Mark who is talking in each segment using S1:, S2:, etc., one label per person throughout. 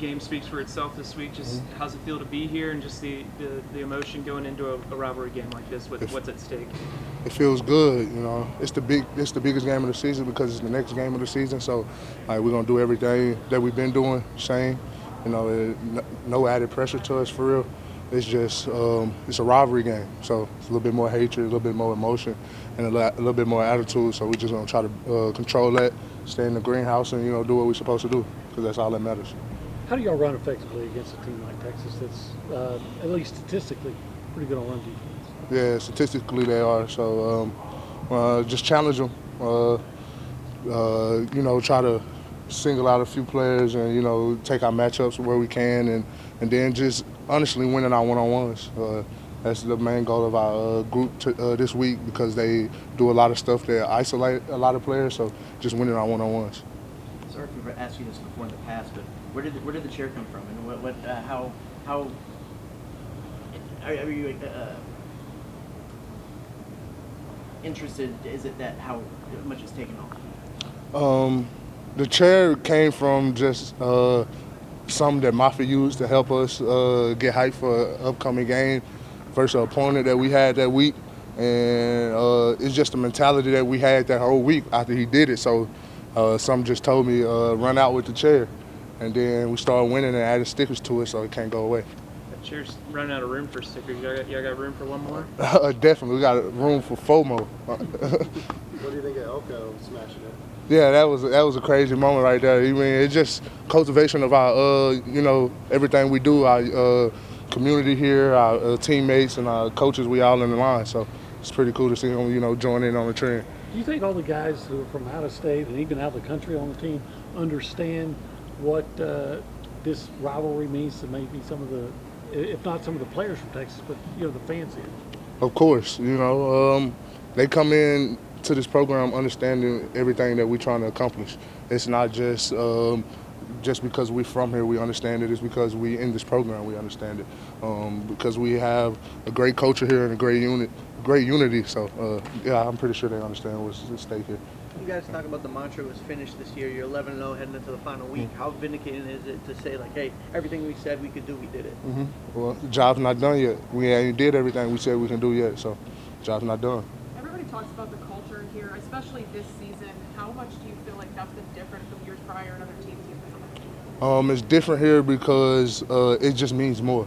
S1: game speaks for itself this week. Just how's it feel to be here, and just the emotion going into a rivalry game like this with what's at stake?
S2: It feels good, you know. It's the biggest game of the season because it's the next game of the season. So, we're gonna do everything that we've been doing, same. You know, no added pressure to us for real. It's just it's a rivalry game, so it's a little bit more hatred, a little bit more emotion, and a little bit more attitude. So we're just gonna try to control that, stay in the greenhouse, and do what we're supposed to do, because that's all that matters.
S3: How do y'all run effectively against a team like Texas that's, at least statistically, pretty good on run defense?
S2: Yeah, statistically they are. So just challenge them. Try to single out a few players and take our matchups where we can, and then just honestly winning our one-on-ones. That's the main goal of our group this week, because they do a lot of stuff that isolate a lot of players. So just winning our one-on-ones.
S4: Sorry if we've asked you this before in the past, but where did the chair come from, and how are you interested? Is it that how much it's taken off?
S2: The chair came from just something that Mafia used to help us get hyped for an upcoming game versus an opponent that we had that week. And it's just the mentality that we had that whole week after he did it. So some just told me, run out with the chair. And then we started winning and added stickers to it, so it can't go away.
S1: That chair's running out of room for stickers. Y'all got room for one more?
S2: Definitely. We got room for FOMO.
S5: What do you think of Elko smashing it?
S2: Yeah, that was a crazy moment right there. I mean, it's just cultivation of our, everything we do, our community here, our teammates and our coaches. We all in the line, so it's pretty cool to see them, join in on the trend.
S3: Do you think all the guys who are from out of state and even out of the country on the team understand what this rivalry means to maybe some of the, if not some of the players from Texas, but the fans here?
S2: Of course, they come in to this program understanding everything that we're trying to accomplish. It's not just because we're from here we understand it. It's because we in this program we understand it. Because we have a great culture here and a great unity. So I'm pretty sure they understand what's at stake here.
S4: You guys talk about the mantra was finished this year. You're 11-0 heading into the final week. How vindicating is it to say, like, hey, everything we said we could do, we did it?
S2: Well, the job's not done yet. We ain't did everything we said we can do yet, so the job's not done.
S6: Everybody talks about the culture here, especially this season. How much do you feel like that's been different from years prior and other teams you've been on?
S2: It's different here because it just means more.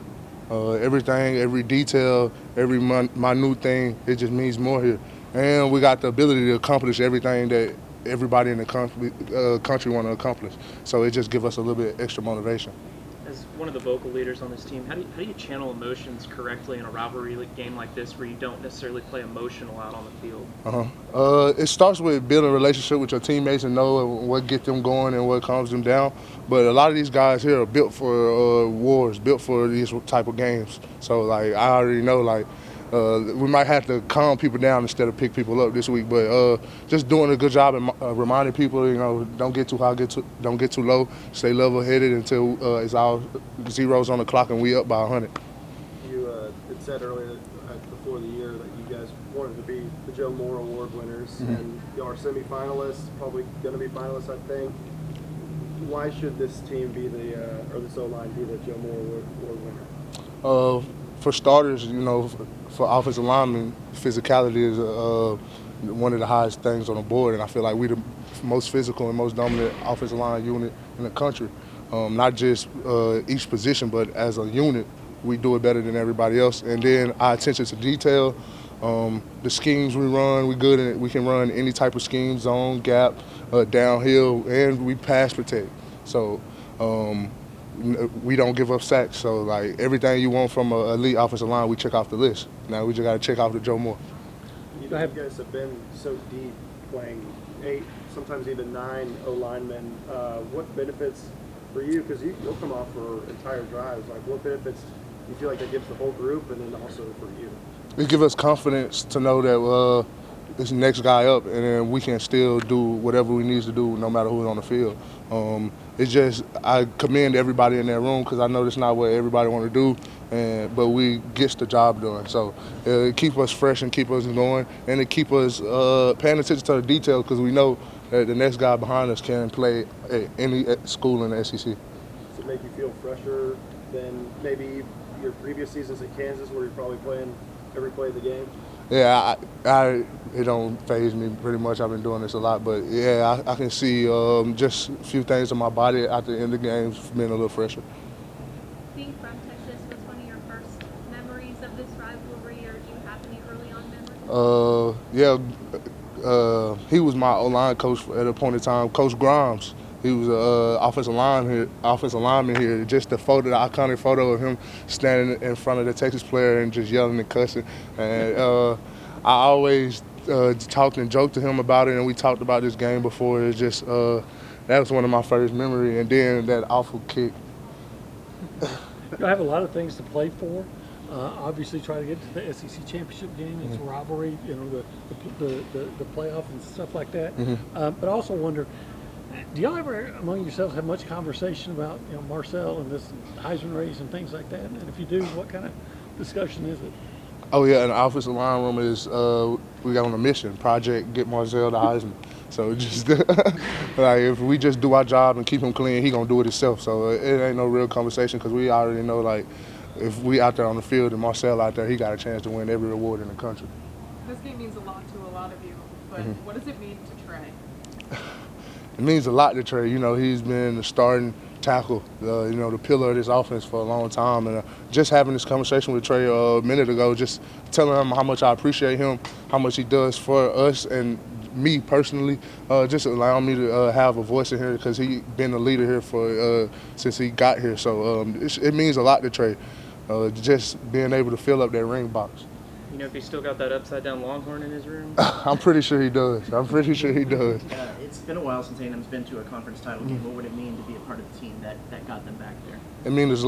S2: Everything, every detail, every minute thing, it just means more here. And we got the ability to accomplish everything that everybody in the country want to accomplish. So it just gives us a little bit extra motivation.
S1: As one of the vocal leaders on this team, how do you channel emotions correctly in a rivalry game like this, where you don't necessarily play emotional out on the field?
S2: It starts with building a relationship with your teammates and know what gets them going and what calms them down. But a lot of these guys here are built for wars, built for these type of games. So I already know we might have to calm people down instead of pick people up this week, but just doing a good job and reminding people, don't get too high, don't get too low, stay level-headed until it's all zeros on the clock and we up by 100.
S5: You had said earlier before the year that you guys wanted to be the Joe Moore Award winners, and you are semi-finalists, probably going to be finalists, I think. Why should this team be or this O-line be the Joe Moore Award winner?
S2: For starters, for offensive linemen, physicality is one of the highest things on the board, and I feel like we're the most physical and most dominant offensive line unit in the country. Not just each position, but as a unit, we do it better than everybody else. And then our attention to detail, the schemes we run, we're good in it. We can run any type of scheme, zone, gap, downhill, and we pass protect. So we don't give up sacks. So everything you want from an elite offensive line, we check off the list. Now we just got to check off the Joe Moore.
S5: You guys have been so deep, playing 8, sometimes even 9 O-linemen. What benefits for you? Because you'll come off for entire drives. What benefits do you feel like that gives the whole group, and then also for you?
S2: It gives us confidence to know that this next guy up, and then we can still do whatever we need to do, no matter who's on the field. It's just I commend everybody in that room because I know that's not what everybody want to do, but we get the job done. So it keep us fresh and keep us going, and it keep us paying attention to the details because we know that the next guy behind us can play at any school in the SEC.
S5: Does it make you feel fresher than maybe your previous seasons at Kansas, where you're probably playing every play of the game?
S2: Yeah, it don't faze me pretty much. I've been doing this a lot, but yeah, I can see just a few things in my body at the end of the games being a little fresher.
S7: Being from Texas was one of your first memories of this rivalry, or do you have any early on memories?
S2: He was my O-line coach at a point in time, Coach Grimes. He was an offensive lineman here. Just the iconic photo of him standing in front of the Texas player and just yelling and cussing. And I always talked and joked to him about it, and we talked about this game before. It's just that was one of my first memories. And then that awful kick.
S3: You have a lot of things to play for. Obviously, try to get to the SEC championship game. It's a rivalry, the playoff and stuff like that. But I also wonder, do y'all ever among yourselves have much conversation about Marcel and this Heisman race and things like that? And if you do, what kind of discussion is it?
S2: Oh yeah, in the offensive line room is we got on a mission, Project Get Marcel the Heisman. So just like if we just do our job and keep him clean, he gonna do it himself. So it ain't no real conversation because we already know like if we out there on the field and Marcel out there, he got a chance to win every award in the country.
S6: This game means a lot to a lot of you, but what does it mean to Trey?
S2: It means a lot to Trey. He's been the starting tackle, the pillar of this offense for a long time. And just having this conversation with Trey a minute ago, just telling him how much I appreciate him, how much he does for us and me personally, just allowing me to have a voice in here because he's been a leader here for since he got here. So it means a lot to Trey, just being able to fill up that ring box.
S1: If he's still got that upside-down Longhorn in his room?
S2: I'm pretty sure he does.
S8: It's been a while since A&M's been to a conference title game. What would it mean to be a part of the team that got them back there?
S2: It means a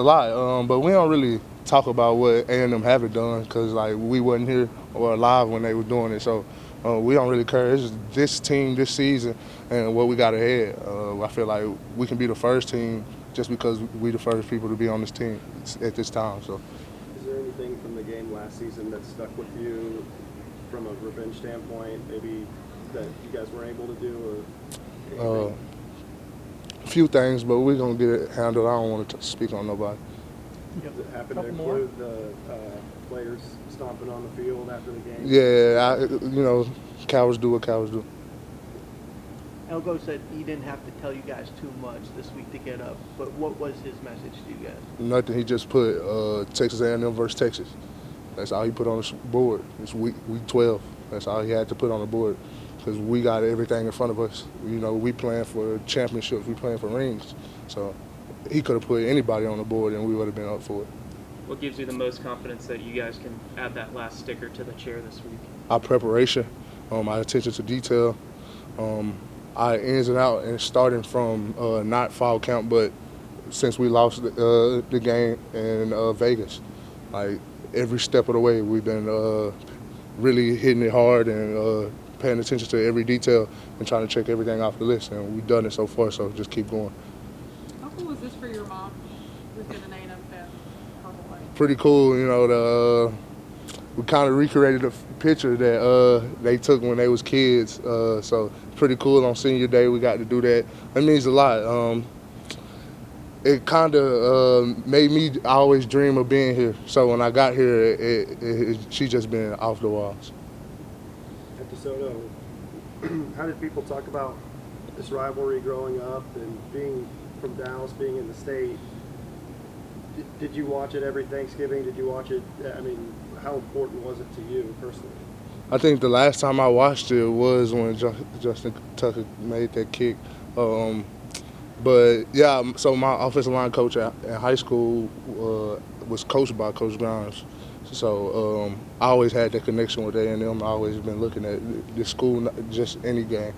S2: lot. But we don't really talk about what A&M haven't done because like we wasn't here or alive when they were doing it. So we don't really care. It's just this team, this season, and what we got ahead. I feel like we can be the first team just because we the first people to be on this team at this time. So.
S5: Is there anything from the game last season that stuck with you from a revenge standpoint, maybe that you guys were able to do, or anything?
S2: A few things, but we're gonna get it handled. I don't want to speak on nobody.
S5: Does it happen to
S3: Couple more.
S5: include the players stomping on the field after the game?
S2: Yeah, cowards do what cowards do.
S4: Elgo said he didn't have to tell you guys too much this week to get up, but what was his message to you guys?
S2: Nothing. He just put Texas A&M versus Texas. That's all he put on the board. It's week 12. That's all he had to put on the board because we got everything in front of us. We playing for championships. We playing for rings. So he could have put anybody on the board and we would have been up for it.
S1: What gives you the most confidence that you guys can add that last sticker to the chair this week?
S2: Our preparation, our attention to detail, our ins and out, and starting from not foul count, but since we lost the game in Vegas, like every step of the way, we've been really hitting it hard and paying attention to every detail and trying to check everything off the list, and we've done it so far. So just keep going.
S6: How cool is this for your mom, who's been an A&M fan her whole life?
S2: Pretty cool, we kind of recreated a picture that they took when they was kids. So pretty cool on senior day. We got to do that. It means a lot. It kind of made me always dream of being here. So when I got here, she just been off the walls.
S5: At DeSoto, how did people talk about this rivalry growing up and being from Dallas, being in the state? Did you watch it every Thanksgiving? Did you watch it? I mean, how important was it to you personally?
S2: I think the last time I watched it was when Justin Tucker made that kick. But yeah, so my offensive line coach in high school was coached by Coach Grimes. So I always had that connection with A&M. I always been looking at this school, not just any game.